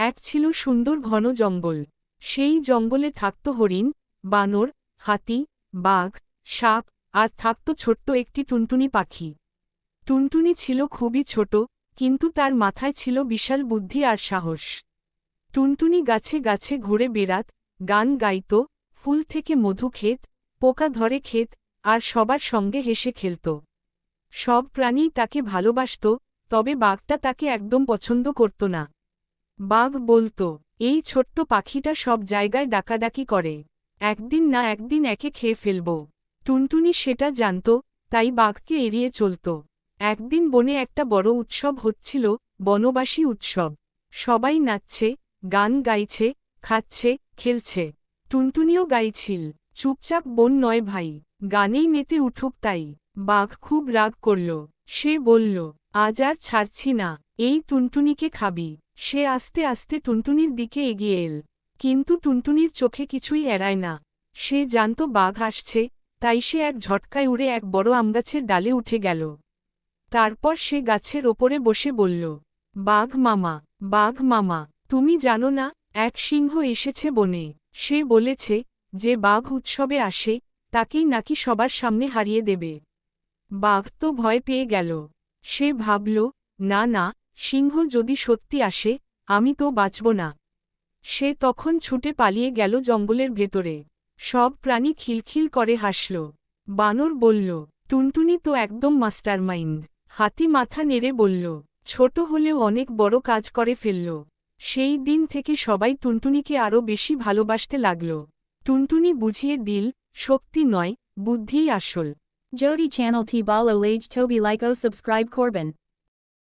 এক ছিল সুন্দর ঘন জঙ্গল। সেই জঙ্গলে থাকত হরিণ, বানর, হাতি, বাঘ, সাপ, আর থাকত ছোট্ট একটি টুনটুনি পাখি। টুনটুনি ছিল খুবই ছোট, কিন্তু তার মাথায় ছিল বিশাল বুদ্ধি আর সাহস। টুনটুনি গাছে গাছে ঘুরে বেড়াত, গান গাইত, ফুল থেকে মধু খেত, পোকা ধরে খেত, আর সবার সঙ্গে হেসে খেলত। সব প্রাণীই তাকে ভালোবাসত, তবে বাঘটা তাকে একদম পছন্দ করত না। বাঘ বলত, এই ছোট্ট পাখিটা সব জায়গায় ডাকাডাকি করে, একদিন না একদিন একে খেয়ে ফেলব। টুনটুনি সেটা জানত, তাই বাঘকে এড়িয়ে চলত। একদিন বনে একটা বড় উৎসব হচ্ছিল, বনবাসী উৎসব। সবাই নাচছে, গান গাইছে, খাচ্ছে, খেলছে। টুনটুনিও গাইছিল, চুপচাপ বন নয় ভাই, গানেই মেতে উঠুক তাই। বাঘ খুব রাগ করল। সে বলল, আজ আর ছাড়ছি না, এই টুনটুনিকে খাবি। সে আস্তে আস্তে টুনটুনির দিকে এগিয়ে এল, কিন্তু টুনটুনির চোখে কিছুই এড়ায় না। সে জানত বাঘ আসছে, তাই সে এক ঝটকায় উড়ে এক বড় আমগাছের ডালে উঠে গেল। তারপর সে গাছের ওপরে বসে বলল, বাঘ মামা, বাঘ মামা, তুমি জানো না, এক সিংহ এসেছে বনে। সে বলেছে, যে বাঘ উৎসবে আসে, তাকেই নাকি সবার সামনে হারিয়ে দেবে। বাঘ তো ভয় পেয়ে গেল। সে ভাবল, না না, সিংহ যদি সত্যি আসে, আমি তো বাঁচব না। সে তখন ছুটে পালিয়ে গেল জঙ্গলের ভেতরে। সব প্রাণী খিলখিল করে হাসল। বানর বলল, টুনটুনি তো একদম মাস্টারমাইন্ড। হাতি মাথা নেড়ে বলল, ছোট হলেও অনেক বড় কাজ করে ফেলল। সেই দিন থেকে সবাই টুনটুনিকে আরও বেশি ভালোবাসতে লাগল। টুনটুনি বুঝিয়ে দিল, শক্তি নয়, বুদ্ধিই আসল। যদি চ্যানেলটি ভালো লাগে তবে লাইক ও সাবস্ক্রাইব করবেন।